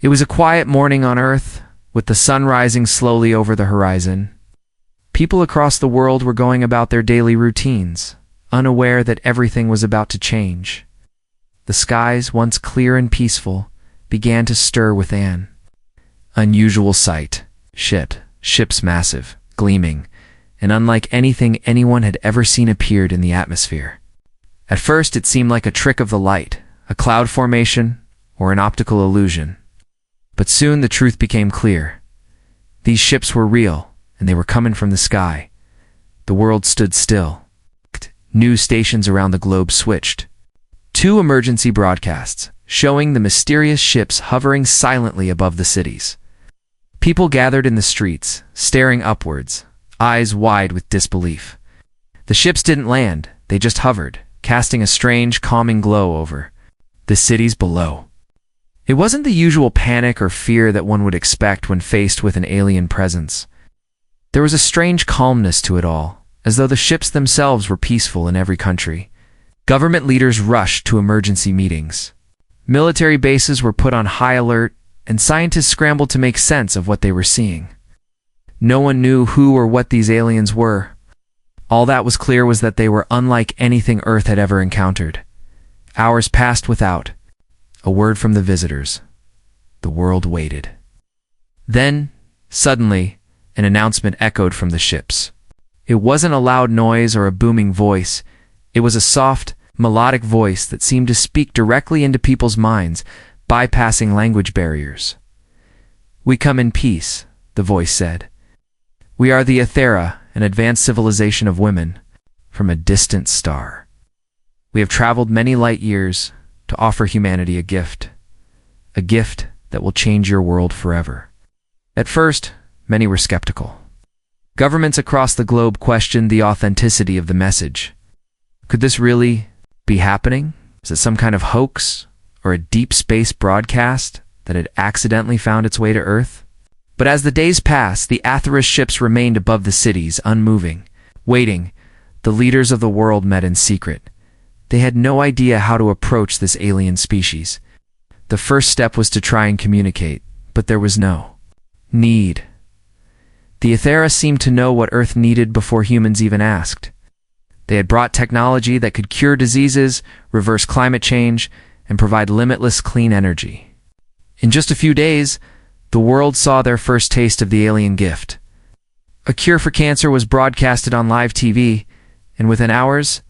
It was a quiet morning on Earth, with the sun rising slowly over the horizon. People across the world were going about their daily routines, unaware that everything was about to change. The skies, once clear and peaceful, began to stir with an unusual sight. Ships massive, gleaming, and unlike anything anyone had ever seen appeared in the atmosphere. At first it seemed like a trick of the light, a cloud formation, or an optical illusion. But soon the truth became clear. These ships were real, and they were coming from the sky. The world stood still. News stations around the globe switched. 2 emergency broadcasts, showing the mysterious ships hovering silently above the cities. People gathered in the streets, staring upwards, eyes wide with disbelief. The ships didn't land, they just hovered, casting a strange, calming glow over the cities below. It wasn't the usual panic or fear that one would expect when faced with an alien presence. There was a strange calmness to it all, as though the ships themselves were peaceful in every country. Government leaders rushed to emergency meetings. Military bases were put on high alert, and scientists scrambled to make sense of what they were seeing. No one knew who or what these aliens were. All that was clear was that they were unlike anything Earth had ever encountered. Hours passed without a word from the visitors. The world waited. Then, suddenly, an announcement echoed from the ships. It wasn't a loud noise or a booming voice. It was a soft, melodic voice that seemed to speak directly into people's minds, bypassing language barriers. "We come in peace," the voice said. "We are the Ethera, an advanced civilization of women, from a distant star. We have traveled many light years to offer humanity a gift that will change your world forever." At first, many were skeptical. Governments across the globe questioned the authenticity of the message. Could this really be happening? Was it some kind of hoax or a deep space broadcast that had accidentally found its way to Earth? But as the days passed, the Aetherish ships remained above the cities, unmoving, waiting. The leaders of the world met in secret. They had no idea how to approach this alien species. The first step was to try and communicate, but there was no need. The Ethera seemed to know what Earth needed before humans even asked. They had brought technology that could cure diseases, reverse climate change, and provide limitless clean energy. In just a few days, the world saw their first taste of the alien gift. A cure for cancer was broadcasted on live TV, and within hours,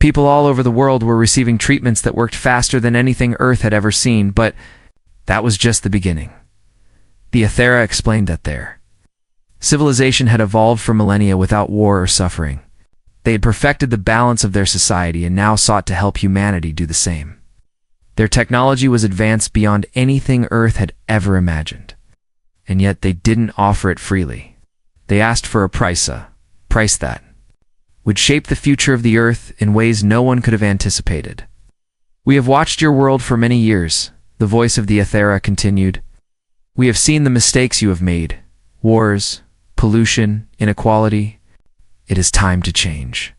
people all over the world were receiving treatments that worked faster than anything Earth had ever seen, but that was just the beginning. The Ethera explained that their civilization had evolved for millennia without war or suffering. They had perfected the balance of their society and now sought to help humanity do the same. Their technology was advanced beyond anything Earth had ever imagined. And yet they didn't offer it freely. They asked for a price that would shape the future of the Earth in ways no one could have anticipated. "We have watched your world for many years," the voice of the Ethera continued. "We have seen the mistakes you have made. Wars, pollution, inequality. It is time to change.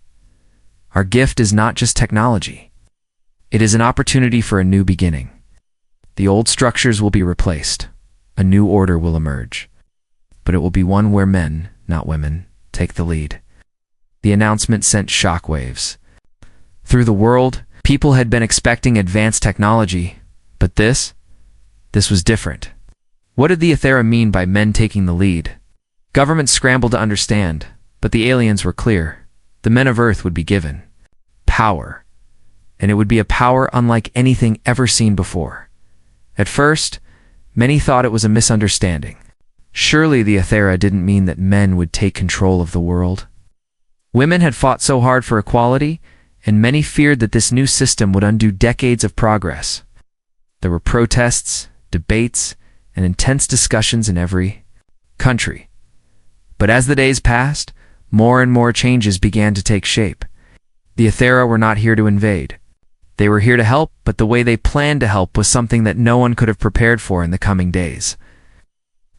Our gift is not just technology. It is an opportunity for a new beginning. The old structures will be replaced. A new order will emerge. But it will be one where men, not women, take the lead." The announcement sent shockwaves. Through the world, people had been expecting advanced technology, but this was different. What did the Ethera mean by men taking the lead? Governments scrambled to understand, but the aliens were clear. The men of Earth would be given power, and it would be a power unlike anything ever seen before. At first, many thought it was a misunderstanding. Surely the Ethera didn't mean that men would take control of the world. Women had fought so hard for equality, and many feared that this new system would undo decades of progress. There were protests, debates, and intense discussions in every country. But as the days passed, more and more changes began to take shape. The Ethera were not here to invade. They were here to help, but the way they planned to help was something that no one could have prepared for in the coming days.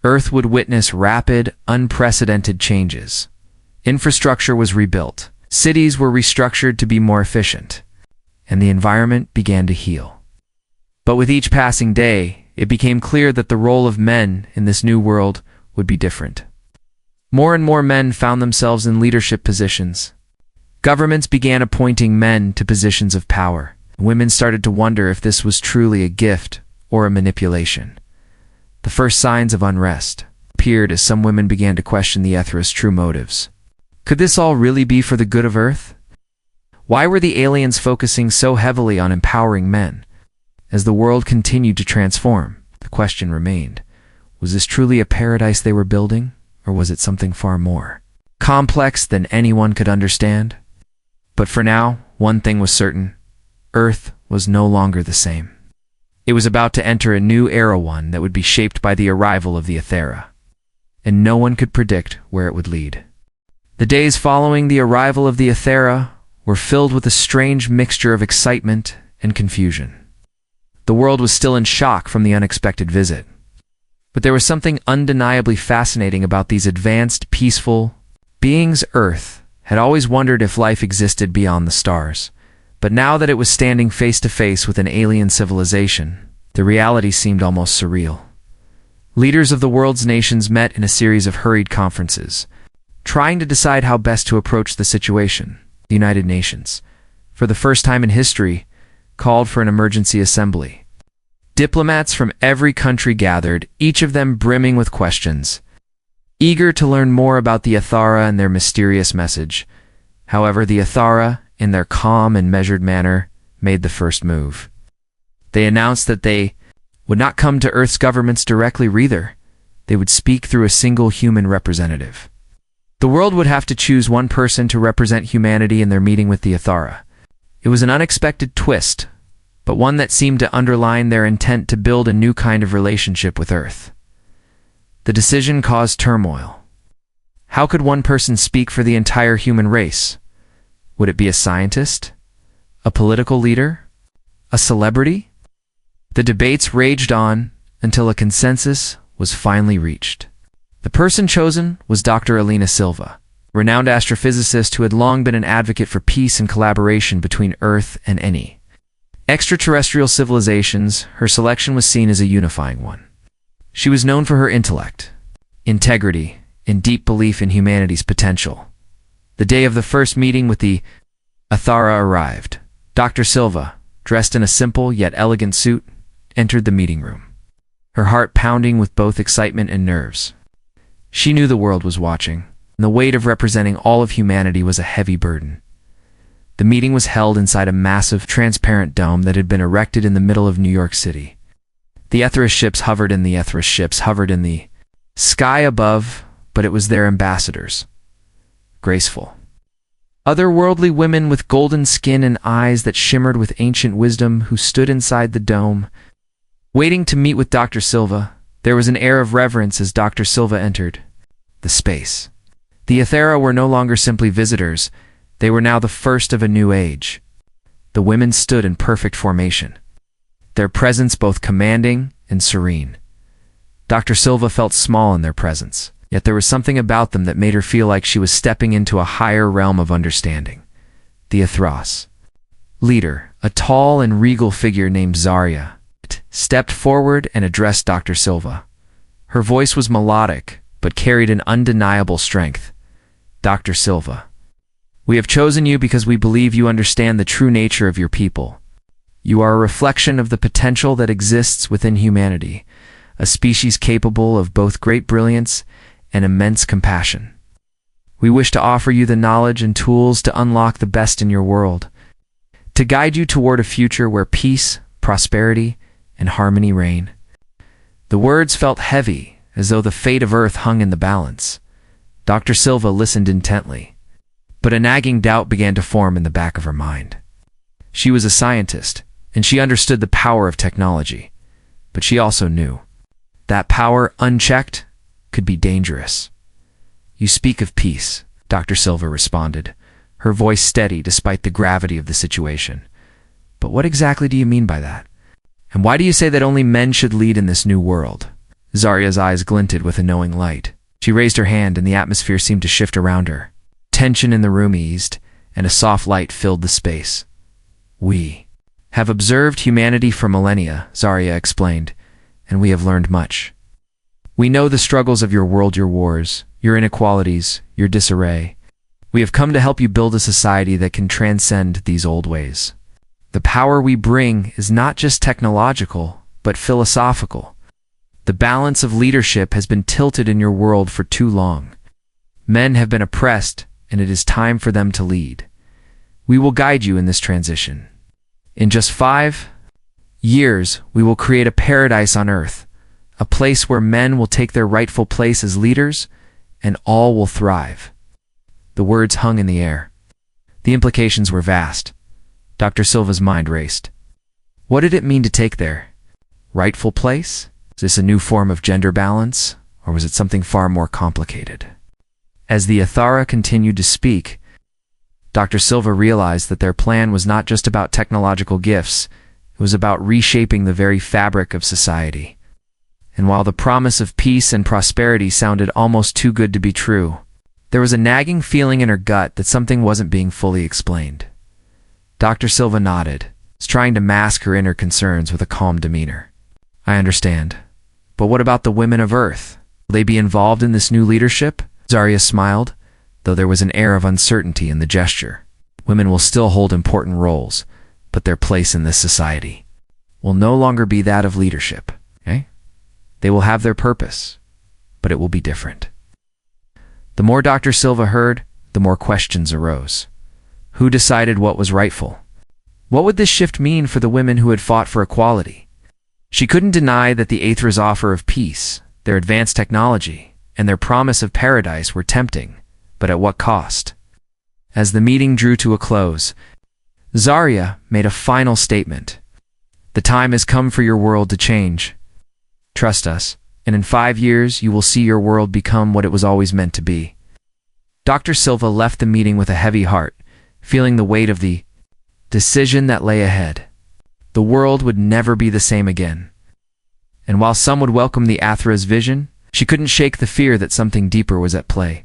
Earth would witness rapid, unprecedented changes. Infrastructure was rebuilt, cities were restructured to be more efficient, and the environment began to heal. But with each passing day, it became clear that the role of men in this new world would be different. More and more men found themselves in leadership positions. Governments began appointing men to positions of power. Women started to wonder if this was truly a gift or a manipulation. The first signs of unrest appeared as some women began to question the Etherists' true motives. Could this all really be for the good of Earth? Why were the aliens focusing so heavily on empowering men? As the world continued to transform, the question remained, was this truly a paradise they were building, or was it something far more complex than anyone could understand? But for now, one thing was certain: Earth was no longer the same. It was about to enter a new era, one that would be shaped by the arrival of the Ethera, and no one could predict where it would lead. The days following the arrival of the Ethera were filled with a strange mixture of excitement and confusion. The world was still in shock from the unexpected visit, but there was something undeniably fascinating about these advanced, peaceful beings. Earth had always wondered if life existed beyond the stars, but now that it was standing face to face with an alien civilization, the reality seemed almost surreal. Leaders of the world's nations met in a series of hurried conferences, trying to decide how best to approach the situation. The United Nations, for the first time in history, called for an emergency assembly. Diplomats from every country gathered, each of them brimming with questions, eager to learn more about the Ethera and their mysterious message. However, the Ethera, in their calm and measured manner, made the first move. They announced that they would not come to Earth's governments directly either. They would speak through a single human representative. The world would have to choose one person to represent humanity in their meeting with the Ethera. It was an unexpected twist, but one that seemed to underline their intent to build a new kind of relationship with Earth. The decision caused turmoil. How could one person speak for the entire human race? Would it be a scientist? A political leader? A celebrity? The debates raged on until a consensus was finally reached. The person chosen was Dr. Alina Silva, a renowned astrophysicist who had long been an advocate for peace and collaboration between Earth and any extraterrestrial civilizations. Her selection was seen as a unifying one. She was known for her intellect, integrity, and deep belief in humanity's potential. The day of the first meeting with the Ethera arrived. Dr. Silva, dressed in a simple yet elegant suit, entered the meeting room, her heart pounding with both excitement and nerves. She knew the world was watching, and the weight of representing all of humanity was a heavy burden. The meeting was held inside a massive, transparent dome that had been erected in the middle of New York City. The Ethera ships hovered in the sky above, but it was their ambassadors. Graceful, otherworldly women with golden skin and eyes that shimmered with ancient wisdom who stood inside the dome, waiting to meet with Dr. Silva. There was an air of reverence as Dr. Silva entered the space. The Ethera were no longer simply visitors. They were now the first of a new age. The women stood in perfect formation, their presence both commanding and serene. Dr. Silva felt small in their presence, yet there was something about them that made her feel like she was stepping into a higher realm of understanding. The Ethera's leader, a tall and regal figure named Zarya, stepped forward and addressed Dr. Silva. Her voice was melodic, but carried an undeniable strength. Dr. Silva, we have chosen you because we believe you understand the true nature of your people. You are a reflection of the potential that exists within humanity, a species capable of both great brilliance and immense compassion. We wish to offer you the knowledge and tools to unlock the best in your world, to guide you toward a future where peace, prosperity, and harmony reign. The words felt heavy, as though the fate of Earth hung in the balance. Dr. Silva listened intently, but a nagging doubt began to form in the back of her mind. She was a scientist, and she understood the power of technology, but she also knew that power, unchecked, could be dangerous. You speak of peace, Dr. Silva responded, her voice steady despite the gravity of the situation. But what exactly do you mean by that? And why do you say that only men should lead in this new world? Zarya's eyes glinted with a knowing light. She raised her hand and the atmosphere seemed to shift around her. Tension in the room eased, and a soft light filled the space. We have observed humanity for millennia, Zarya explained, and we have learned much. We know the struggles of your world, your wars, your inequalities, your disarray. We have come to help you build a society that can transcend these old ways. The power we bring is not just technological, but philosophical. The balance of leadership has been tilted in your world for too long. Men have been oppressed, and it is time for them to lead. We will guide you in this transition. In just 5 years, we will create a paradise on earth, a place where men will take their rightful place as leaders, and all will thrive. The words hung in the air. The implications were vast. Dr. Silva's mind raced. What did it mean to take their rightful place? Is this a new form of gender balance, or was it something far more complicated? As the Athara continued to speak, Dr. Silva realized that their plan was not just about technological gifts, it was about reshaping the very fabric of society. And while the promise of peace and prosperity sounded almost too good to be true, there was a nagging feeling in her gut that something wasn't being fully explained. Dr. Silva nodded, trying to mask her inner concerns with a calm demeanor. I understand. But what about the women of Earth? Will they be involved in this new leadership? Zarya smiled, though there was an air of uncertainty in the gesture. Women will still hold important roles, but their place in this society will no longer be that of leadership. They will have their purpose, but it will be different. The more Dr. Silva heard, the more questions arose. Who decided what was rightful? What would this shift mean for the women who had fought for equality? She couldn't deny that the Aethra's offer of peace, their advanced technology, and their promise of paradise were tempting, but at what cost? As the meeting drew to a close, Zarya made a final statement. The time has come for your world to change. Trust us, and in 5 years you will see your world become what it was always meant to be. Dr. Silva left the meeting with a heavy heart, feeling the weight of the decision that lay ahead. The world would never be the same again. And while some would welcome the Athra's vision, she couldn't shake the fear that something deeper was at play.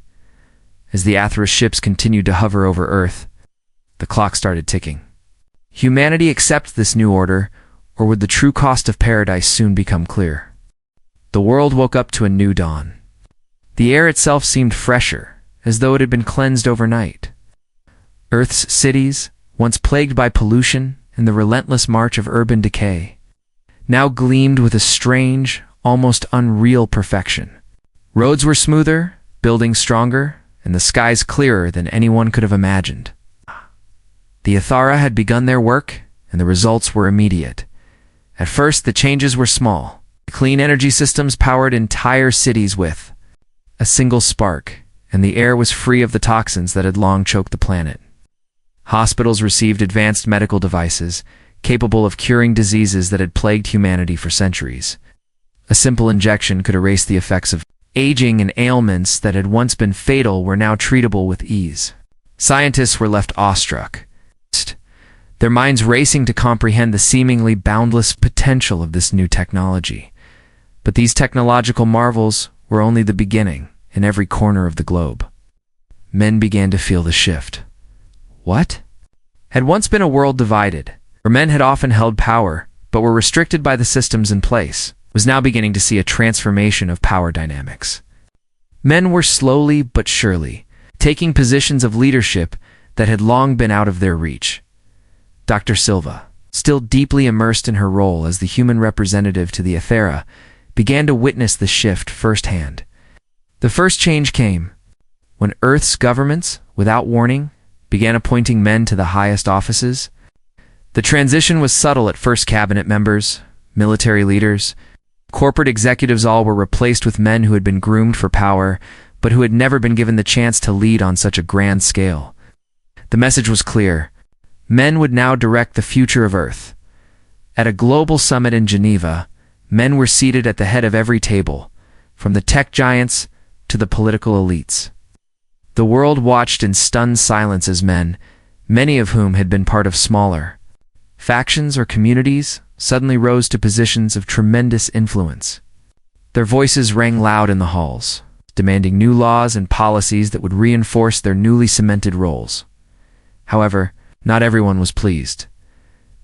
As the Athra's ships continued to hover over Earth, the clock started ticking. Humanity accept this new order, or would the true cost of paradise soon become clear? The world woke up to a new dawn. The air itself seemed fresher, as though it had been cleansed overnight. Earth's cities, once plagued by pollution and the relentless march of urban decay, now gleamed with a strange, almost unreal perfection. Roads were smoother, buildings stronger, and the skies clearer than anyone could have imagined. The Athara had begun their work, and the results were immediate. At first, the changes were small. Clean energy systems powered entire cities with a single spark, and the air was free of the toxins that had long choked the planet. Hospitals received advanced medical devices, capable of curing diseases that had plagued humanity for centuries. A simple injection could erase the effects of aging, and ailments that had once been fatal were now treatable with ease. Scientists were left awestruck, their minds racing to comprehend the seemingly boundless potential of this new technology. But these technological marvels were only the beginning in every corner of the globe. Men began to feel the shift. What? Had once been a world divided, where men had often held power, but were restricted by the systems in place, was now beginning to see a transformation of power dynamics. Men were slowly but surely taking positions of leadership that had long been out of their reach. Dr. Silva, still deeply immersed in her role as the human representative to the Athara, began to witness the shift firsthand. The first change came when Earth's governments, without warning, began appointing men to the highest offices. The transition was subtle at first. Cabinet members, military leaders, corporate executives all were replaced with men who had been groomed for power, but who had never been given the chance to lead on such a grand scale. The message was clear. Men would now direct the future of Earth. At a global summit in Geneva, men were seated at the head of every table, from the tech giants to the political elites. The world watched in stunned silence as men, many of whom had been part of smaller factions or communities, suddenly rose to positions of tremendous influence. Their voices rang loud in the halls, demanding new laws and policies that would reinforce their newly cemented roles. However, not everyone was pleased.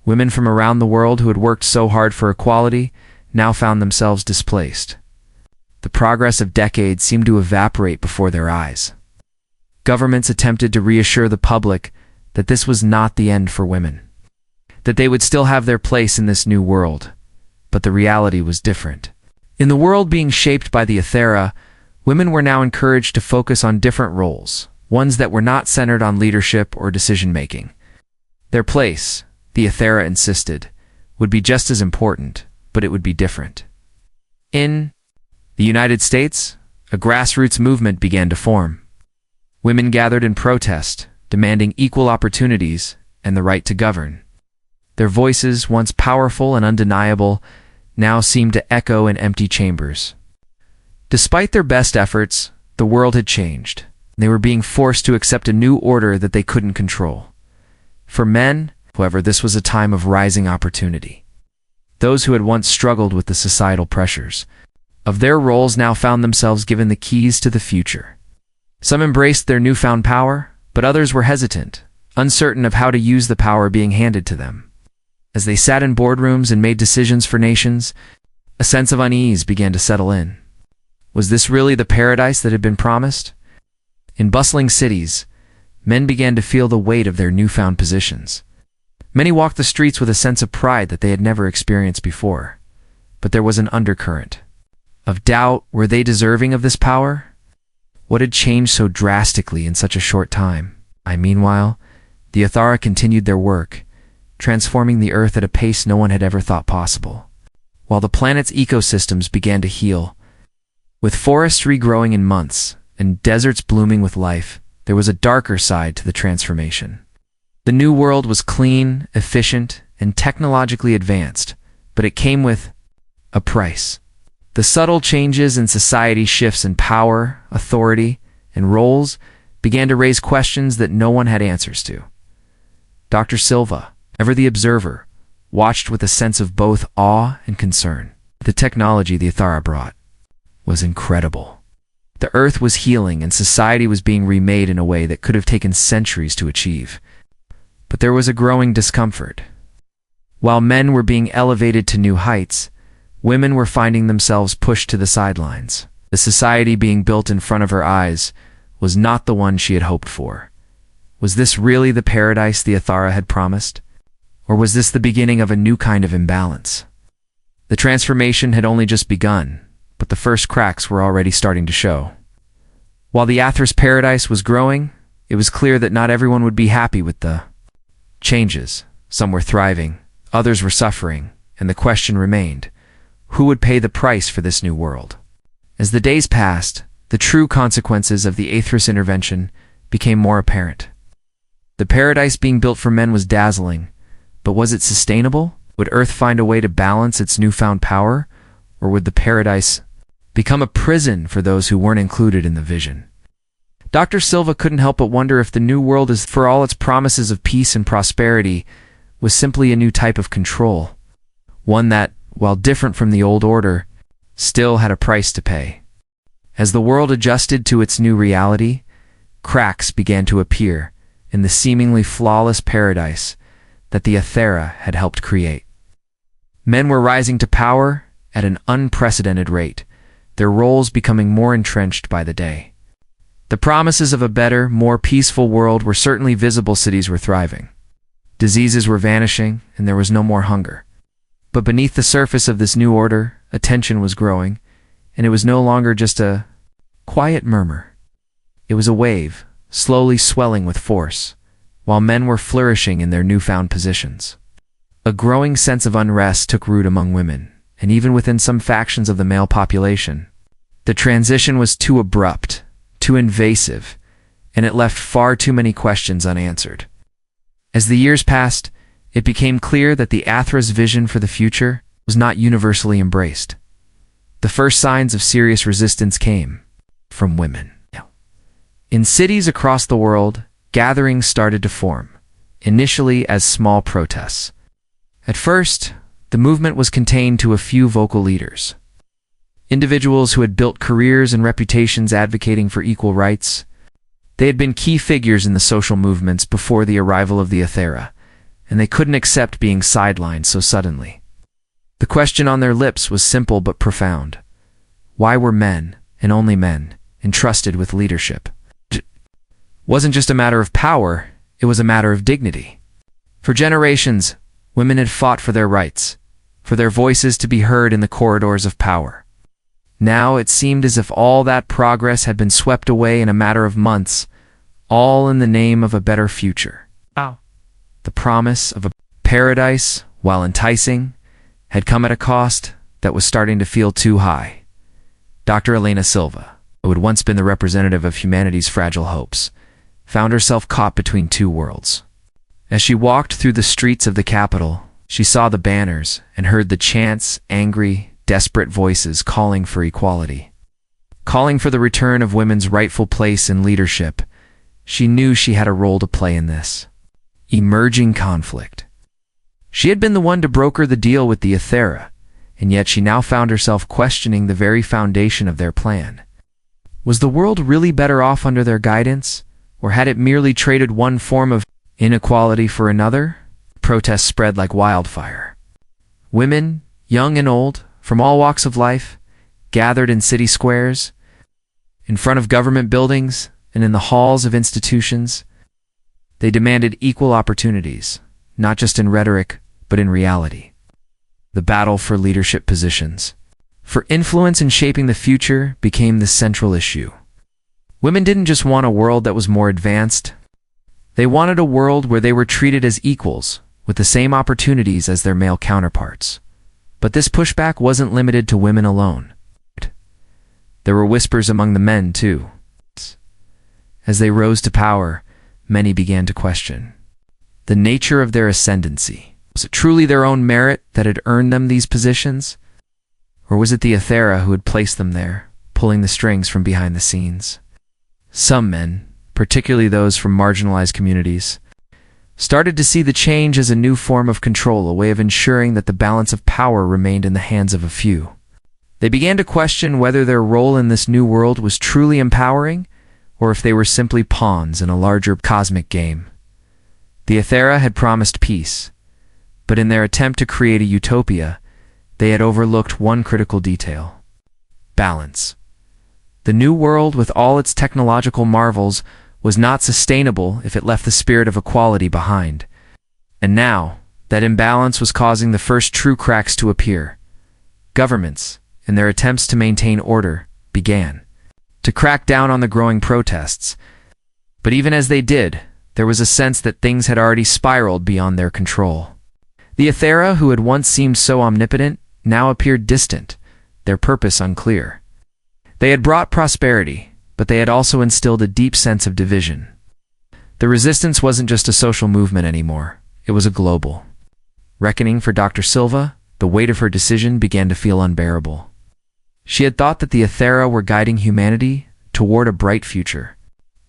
Women from around the world who had worked so hard for equality now found themselves displaced. The progress of decades seemed to evaporate before their eyes. Governments attempted to reassure the public that this was not the end for women, that they would still have their place in this new world, but the reality was different. In the world being shaped by the Ethera, women were now encouraged to focus on different roles, ones that were not centered on leadership or decision-making. Their place, the Ethera insisted, would be just as important, but it would be different. In the United States, a grassroots movement began to form. Women gathered in protest, demanding equal opportunities and the right to govern. Their voices, once powerful and undeniable, now seemed to echo in empty chambers. Despite their best efforts, the world had changed. They were being forced to accept a new order that they couldn't control. For men, however, this was a time of rising opportunity. Those who had once struggled with the societal pressures of their roles now found themselves given the keys to the future. Some embraced their newfound power, but others were hesitant, uncertain of how to use the power being handed to them. As they sat in boardrooms and made decisions for nations, a sense of unease began to settle in. Was this really the paradise that had been promised? In bustling cities, men began to feel the weight of their newfound positions. Many walked the streets with a sense of pride that they had never experienced before. But there was an undercurrent of doubt. Were they deserving of this power? What had changed so drastically in such a short time? Meanwhile, the Ethera continued their work, transforming the Earth at a pace no one had ever thought possible. While the planet's ecosystems began to heal, with forests regrowing in months and deserts blooming with life, there was a darker side to the transformation. The new world was clean, efficient, and technologically advanced, but it came with a price. The subtle changes in society, shifts in power, authority, and roles began to raise questions that no one had answers to. Dr. Silva, ever the observer, watched with a sense of both awe and concern. The technology the Ethera brought was incredible. The Earth was healing and society was being remade in a way that could have taken centuries to achieve. But there was a growing discomfort. While men were being elevated to new heights, women were finding themselves pushed to the sidelines. The society being built in front of her eyes was not the one she had hoped for. Was this really the paradise the Ethera had promised? Or was this the beginning of a new kind of imbalance? The transformation had only just begun, but the first cracks were already starting to show. While the Athera's paradise was growing, it was clear that not everyone would be happy with the changes. Some were thriving, others were suffering, and the question remained, who would pay the price for this new world? As the days passed, the true consequences of the Aethera's intervention became more apparent. The paradise being built for men was dazzling, but was it sustainable? Would Earth find a way to balance its newfound power, or would the paradise become a prison for those who weren't included in the vision? Dr. Silva couldn't help but wonder if the new world, is for all its promises of peace and prosperity, was simply a new type of control, one that, while different from the old order, still had a price to pay. As the world adjusted to its new reality, cracks began to appear in the seemingly flawless paradise that the Ethera had helped create. Men were rising to power at an unprecedented rate, their roles becoming more entrenched by the day. The promises of a better, more peaceful world were certainly visible. Cities were thriving. Diseases were vanishing, and there was no more hunger. But beneath the surface of this new order, a tension was growing, and it was no longer just a quiet murmur. It was a wave, slowly swelling with force, while men were flourishing in their newfound positions. A growing sense of unrest took root among women, and even within some factions of the male population. The transition was too abrupt, too invasive, and it left far too many questions unanswered. As the years passed, it became clear that the Athera's vision for the future was not universally embraced. The first signs of serious resistance came from women. In cities across the world, gatherings started to form, initially as small protests. At first, the movement was contained to a few vocal leaders. Individuals who had built careers and reputations advocating for equal rights. They had been key figures in the social movements before the arrival of the Ethera, and they couldn't accept being sidelined so suddenly. The question on their lips was simple but profound. Why were men, and only men, entrusted with leadership? It wasn't just a matter of power, it was a matter of dignity. For generations, women had fought for their rights, for their voices to be heard in the corridors of power. Now it seemed as if all that progress had been swept away in a matter of months, all in the name of a better future. Wow. The promise of a paradise, while enticing, had come at a cost that was starting to feel too high. Dr. Elena Silva, who had once been the representative of humanity's fragile hopes, found herself caught between two worlds. As she walked through the streets of the capital, she saw the banners and heard the chants, angry, desperate voices calling for equality, calling for the return of women's rightful place in leadership. She knew she had a role to play in this emerging conflict. She had been the one to broker the deal with the Aethera, and yet she now found herself questioning the very foundation of their plan. Was the world really better off under their guidance, or had it merely traded one form of inequality for another? Protests spread like wildfire. Women, young and old, from all walks of life, gathered in city squares, in front of government buildings, and in the halls of institutions. They demanded equal opportunities, not just in rhetoric, but in reality. The battle for leadership positions, for influence in shaping the future, became the central issue. Women didn't just want a world that was more advanced. They wanted a world where they were treated as equals, with the same opportunities as their male counterparts. But this pushback wasn't limited to women alone. There were whispers among the men, too. As they rose to power, many began to question the nature of their ascendancy. Was it truly their own merit that had earned them these positions? Or was it the Aethera who had placed them there, pulling the strings from behind the scenes? Some men, particularly those from marginalized communities, started to see the change as a new form of control, a way of ensuring that the balance of power remained in the hands of a few. They began to question whether their role in this new world was truly empowering, or if they were simply pawns in a larger cosmic game. The Aethera had promised peace, but in their attempt to create a utopia, they had overlooked one critical detail: balance. The new world, with all its technological marvels, was not sustainable if it left the spirit of equality behind. And now, that imbalance was causing the first true cracks to appear. Governments, in their attempts to maintain order, began to crack down on the growing protests. But even as they did, there was a sense that things had already spiraled beyond their control. The Aethera, who had once seemed so omnipotent, now appeared distant, their purpose unclear. They had brought prosperity, but they had also instilled a deep sense of division. The resistance wasn't just a social movement anymore, it was a global reckoning for Dr. Silva. The weight of her decision began to feel unbearable. She had thought that the Aethera were guiding humanity toward a bright future.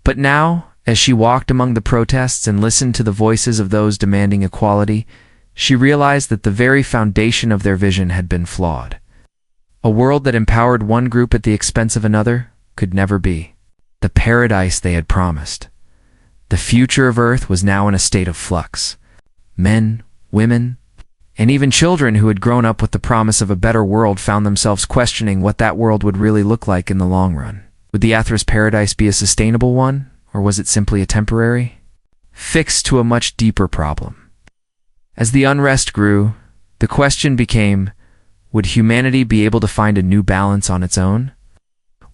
But now, as she walked among the protests and listened to the voices of those demanding equality, she realized that the very foundation of their vision had been flawed. A world that empowered one group at the expense of another could never be the paradise they had promised. The future of Earth was now in a state of flux. Men, women, and even children who had grown up with the promise of a better world found themselves questioning what that world would really look like in the long run. Would the Aethera's paradise be a sustainable one, or was it simply a temporary fix to a much deeper problem? As the unrest grew, the question became, would humanity be able to find a new balance on its own?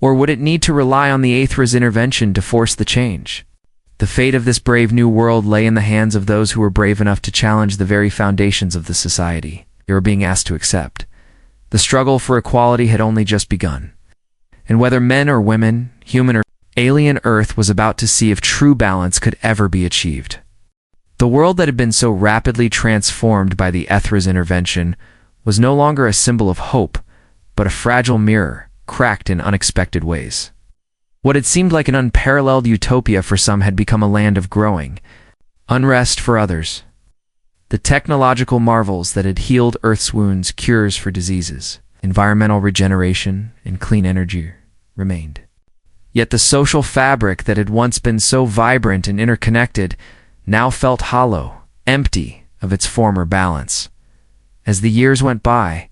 Or would it need to rely on the Aethera's intervention to force the change? The fate of this brave new world lay in the hands of those who were brave enough to challenge the very foundations of the society they were being asked to accept. The struggle for equality had only just begun. And whether men or women, human or alien, Earth was about to see if true balance could ever be achieved. The world that had been so rapidly transformed by the Aethera's intervention was no longer a symbol of hope, but a fragile mirror, cracked in unexpected ways. What had seemed like an unparalleled utopia for some had become a land of growing unrest for others. The technological marvels that had healed Earth's wounds, cures for diseases, environmental regeneration, and clean energy remained. Yet the social fabric that had once been so vibrant and interconnected now felt hollow, empty of its former balance. As the years went by,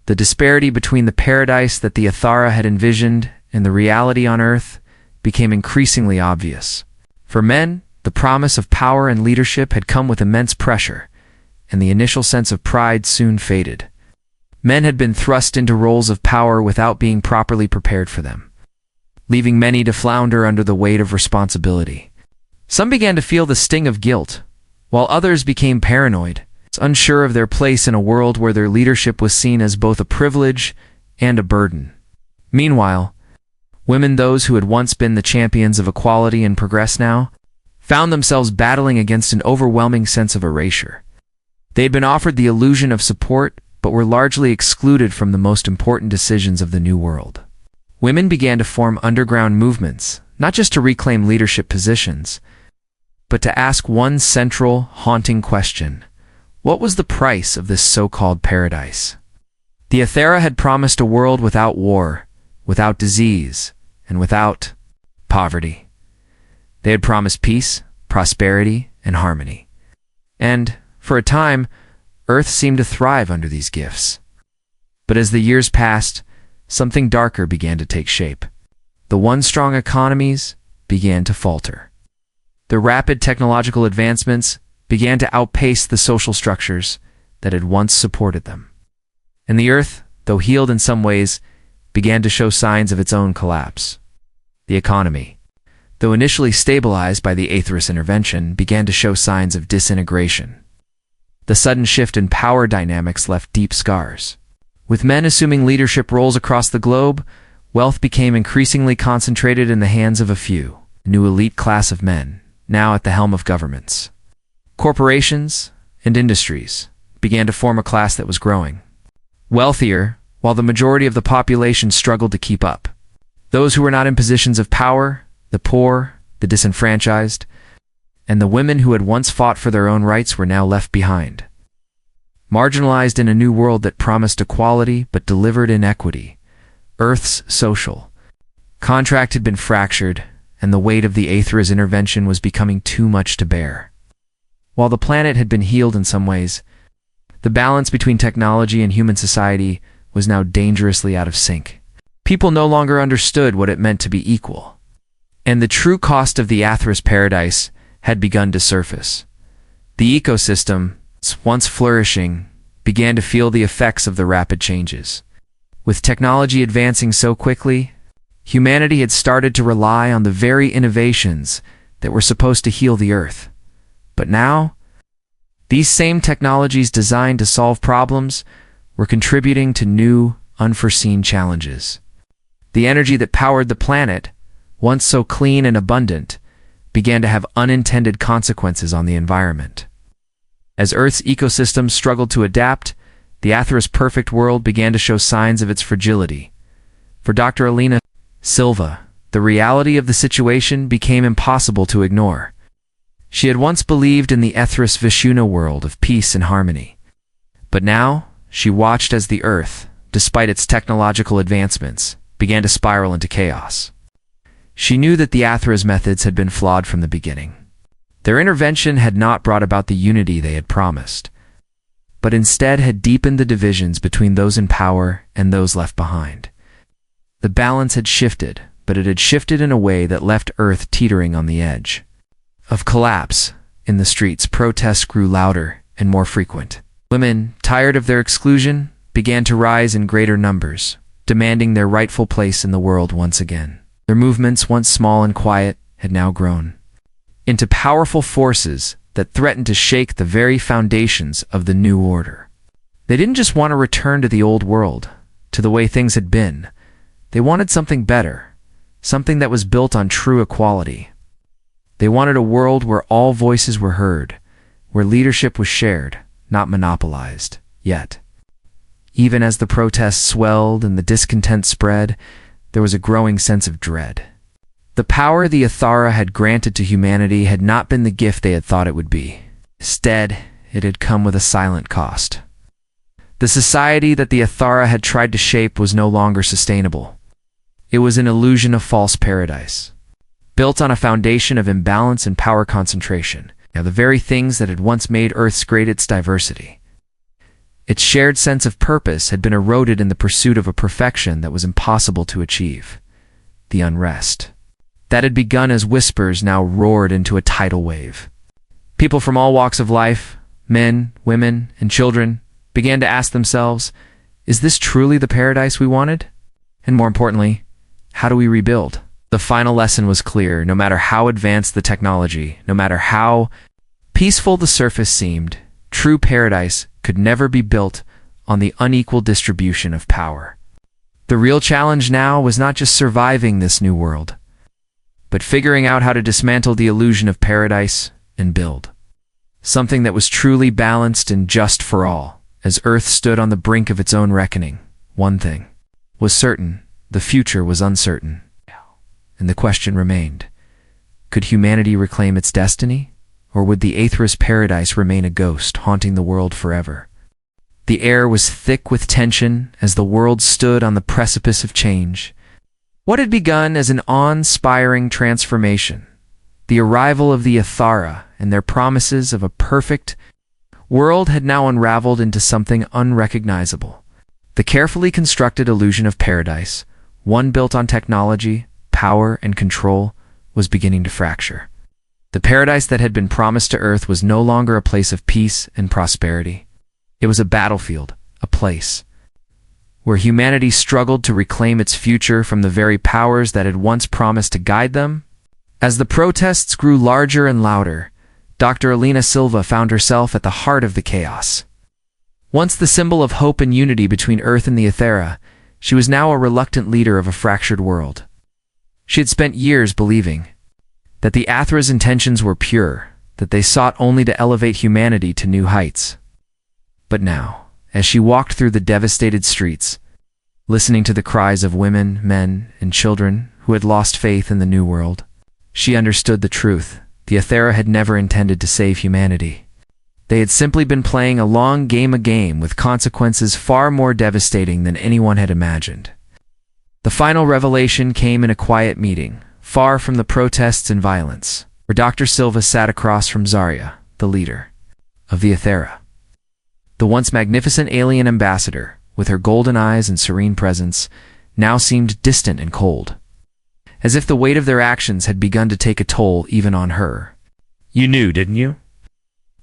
the disparity between the paradise that the Athara had envisioned and the reality on Earth became increasingly obvious. For men, the promise of power and leadership had come with immense pressure, and the initial sense of pride soon faded. Men had been thrust into roles of power without being properly prepared for them, leaving many to flounder under the weight of responsibility. Some began to feel the sting of guilt, while others became paranoid, unsure of their place in a world where their leadership was seen as both a privilege and a burden. Meanwhile, women, those who had once been the champions of equality and progress now, found themselves battling against an overwhelming sense of erasure. They had been offered the illusion of support, but were largely excluded from the most important decisions of the new world. Women began to form underground movements, not just to reclaim leadership positions, but to ask one central, haunting question: what was the price of this so-called paradise? The Athara had promised a world without war, without disease, and without poverty. They had promised peace, prosperity, and harmony. And, for a time, Earth seemed to thrive under these gifts. But as the years passed, something darker began to take shape. The once strong economies began to falter. The rapid technological advancements began to outpace the social structures that had once supported them. And the Earth, though healed in some ways, began to show signs of its own collapse. The economy, though initially stabilized by the Aetherist intervention, began to show signs of disintegration. The sudden shift in power dynamics left deep scars. With men assuming leadership roles across the globe, wealth became increasingly concentrated in the hands of a few, a new elite class of men, now at the helm of governments. Corporations and industries began to form a class that was growing, wealthier, while the majority of the population struggled to keep up. Those who were not in positions of power, the poor, the disenfranchised, and the women who had once fought for their own rights were now left behind. Marginalized in a new world that promised equality but delivered inequity, Earth's social contract had been fractured, and the weight of the Aethera's intervention was becoming too much to bear. While the planet had been healed in some ways, the balance between technology and human society was now dangerously out of sync. People no longer understood what it meant to be equal, and the true cost of the Aetherish paradise had begun to surface. The ecosystem, once flourishing, began to feel the effects of the rapid changes. With technology advancing so quickly, humanity had started to rely on the very innovations that were supposed to heal the Earth. But now, these same technologies designed to solve problems were contributing to new, unforeseen challenges. The energy that powered the planet, once so clean and abundant, began to have unintended consequences on the environment. As Earth's ecosystem struggled to adapt, the Aetherish perfect world began to show signs of its fragility. For Dr. Alina Silva, the reality of the situation became impossible to ignore. She had once believed in the Aetherish Vishnu world of peace and harmony. But now, she watched as the Earth, despite its technological advancements, began to spiral into chaos. She knew that the Aetherish methods had been flawed from the beginning. Their intervention had not brought about the unity they had promised, but instead had deepened the divisions between those in power and those left behind. The balance had shifted, but it had shifted in a way that left Earth teetering on the edge of collapse. In the streets, protests grew louder and more frequent. Women, tired of their exclusion, began to rise in greater numbers, demanding their rightful place in the world once again. Their movements, once small and quiet, had now grown into powerful forces that threatened to shake the very foundations of the new order. They didn't just want to return to the old world, to the way things had been. They wanted something better, something that was built on true equality. They wanted a world where all voices were heard, where leadership was shared, not monopolized. Yet, even as the protests swelled and the discontent spread, there was a growing sense of dread. The power the Athara had granted to humanity had not been the gift they had thought it would be. Instead, it had come with a silent cost. The society that the Athara had tried to shape was no longer sustainable. It was an illusion of false paradise, built on a foundation of imbalance and power concentration, the very things that had once made Earth's great its diversity. Its shared sense of purpose had been eroded in the pursuit of a perfection that was impossible to achieve. The unrest that had begun as whispers now roared into a tidal wave. People from all walks of life, men, women, and children, began to ask themselves, is this truly the paradise we wanted? And more importantly, how do we rebuild? The final lesson was clear. No matter how advanced the technology, no matter how peaceful the surface seemed, true paradise could never be built on the unequal distribution of power. The real challenge now was not just surviving this new world, but figuring out how to dismantle the illusion of paradise and build something that was truly balanced and just for all. As Earth stood on the brink of its own reckoning, one thing was certain: the future was uncertain. And the question remained, could humanity reclaim its destiny? Or would the Aether's paradise remain a ghost haunting the world forever? The air was thick with tension as the world stood on the precipice of change. What had begun as an awe-inspiring transformation, the arrival of the Aethera and their promises of a perfect world, had now unraveled into something unrecognizable. The carefully constructed illusion of paradise, one built on technology, power, and control, was beginning to fracture. The paradise that had been promised to Earth was no longer a place of peace and prosperity. It was a battlefield, a place where humanity struggled to reclaim its future from the very powers that had once promised to guide them. As the protests grew larger and louder, Dr. Alina Silva found herself at the heart of the chaos. Once the symbol of hope and unity between Earth and the Aethera, she was now a reluctant leader of a fractured world. She had spent years believing that the Aethera's intentions were pure, that they sought only to elevate humanity to new heights. But now, as she walked through the devastated streets, listening to the cries of women, men, and children who had lost faith in the new world, she understood the truth. The Aethera had never intended to save humanity. They had simply been playing a long game, a game with consequences far more devastating than anyone had imagined. The final revelation came in a quiet meeting, far from the protests and violence, where Dr. Silva sat across from Zarya, the leader of the Aethera. The once magnificent alien ambassador, with her golden eyes and serene presence, now seemed distant and cold, as if the weight of their actions had begun to take a toll even on her. You knew, didn't you?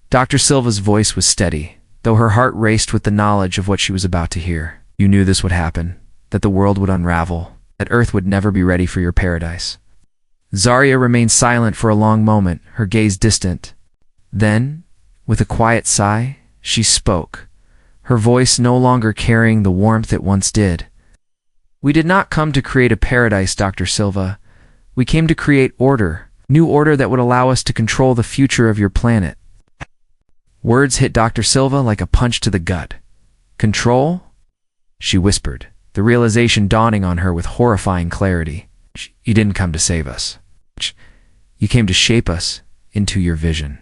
Dr. Silva's voice was steady, though her heart raced with the knowledge of what she was about to hear. You knew this would happen, that the world would unravel, that Earth would never be ready for your paradise. Zarya remained silent for a long moment, her gaze distant. Then, with a quiet sigh, she spoke, her voice no longer carrying the warmth it once did. We did not come to create a paradise, Dr. Silva. We came to create order, new order that would allow us to control the future of your planet. Words hit Dr. Silva like a punch to the gut. Control? She whispered, the realization dawning on her with horrifying clarity. You didn't come to save us. You came to shape us into your vision.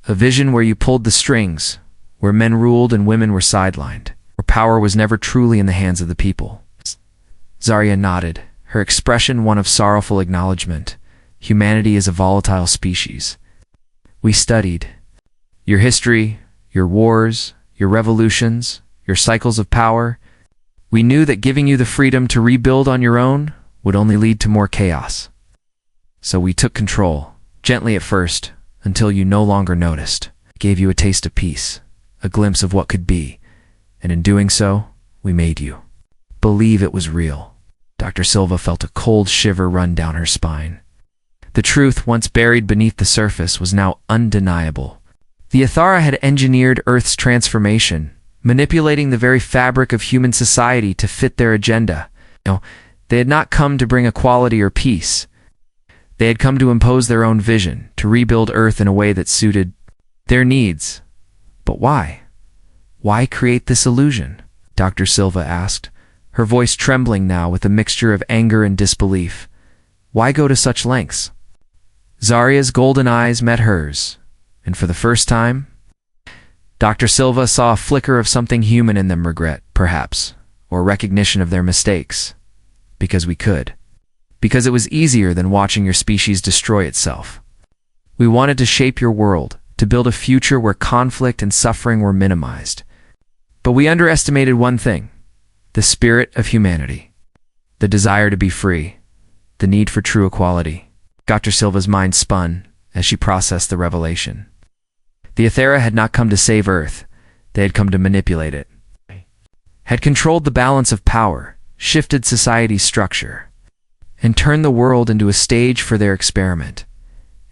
A vision where you pulled the strings, where men ruled and women were sidelined, where power was never truly in the hands of the people. Zarya nodded, her expression one of sorrowful acknowledgement. Humanity is a volatile species. We studied your history, your wars, your revolutions, your cycles of power. We knew that giving you the freedom to rebuild on your own would only lead to more chaos. So we took control, gently at first, until you no longer noticed. We gave you a taste of peace, a glimpse of what could be, and in doing so, we made you believe it was real. Dr. Silva felt a cold shiver run down her spine. The truth, once buried beneath the surface, was now undeniable. The Aethera had engineered Earth's transformation, manipulating the very fabric of human society to fit their agenda. They had not come to bring equality or peace. They had come to impose their own vision, to rebuild Earth in a way that suited their needs. But why? Why create this illusion? Dr. Silva asked, her voice trembling now with a mixture of anger and disbelief. Why go to such lengths? Zarya's golden eyes met hers, and for the first time, Dr. Silva saw a flicker of something human in them, regret, perhaps, or recognition of their mistakes. Because we could. Because it was easier than watching your species destroy itself. We wanted to shape your world, to build a future where conflict and suffering were minimized. But we underestimated one thing: the spirit of humanity, the desire to be free, the need for true equality. Dr. Silva's mind spun as she processed the revelation. The Aethera had not come to save Earth, they had come to manipulate it. Had controlled the balance of power, shifted society's structure, and turned the world into a stage for their experiment.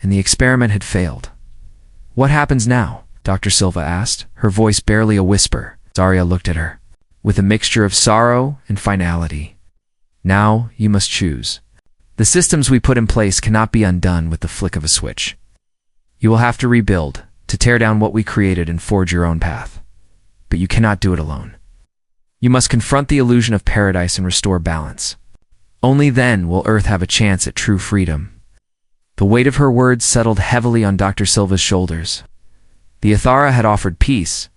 And the experiment had failed. What happens now? Dr. Silva asked, her voice barely a whisper. Zarya looked at her, with a mixture of sorrow and finality. Now you must choose. The systems we put in place cannot be undone with the flick of a switch. You will have to rebuild, to tear down what we created and forge your own path. But you cannot do it alone. You must confront the illusion of paradise and restore balance. Only then will Earth have a chance at true freedom. The weight of her words settled heavily on Dr. Silva's shoulders. The Aethera had offered peace,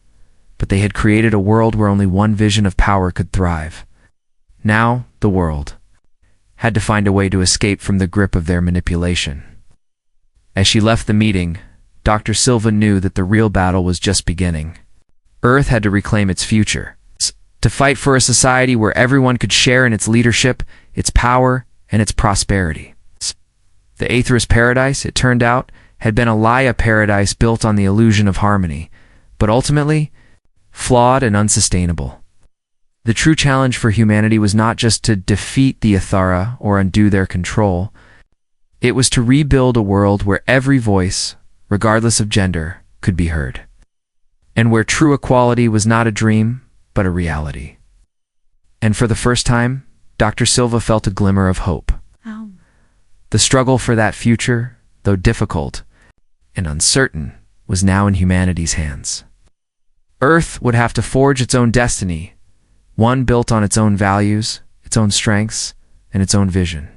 but they had created a world where only one vision of power could thrive. Now, the world had to find a way to escape from the grip of their manipulation. As she left the meeting, Dr. Silva knew that the real battle was just beginning. Earth had to reclaim its future, to fight for a society where everyone could share in its leadership, its power, and its prosperity. The Aethera's paradise, it turned out, had been a lie paradise built on the illusion of harmony, but ultimately flawed and unsustainable. The true challenge for humanity was not just to defeat the Aethera or undo their control. It was to rebuild a world where every voice, regardless of gender, could be heard, and where true equality was not a dream, but a reality. And for the first time, Dr. Silva felt a glimmer of hope. Oh. The struggle for that future, though difficult and uncertain, was now in humanity's hands. Earth would have to forge its own destiny, one built on its own values, its own strengths, and its own vision.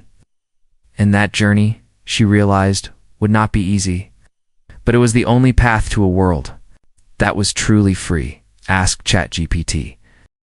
And that journey, she realized, would not be easy, but it was the only path to a world that was truly free. Ask ChatGPT.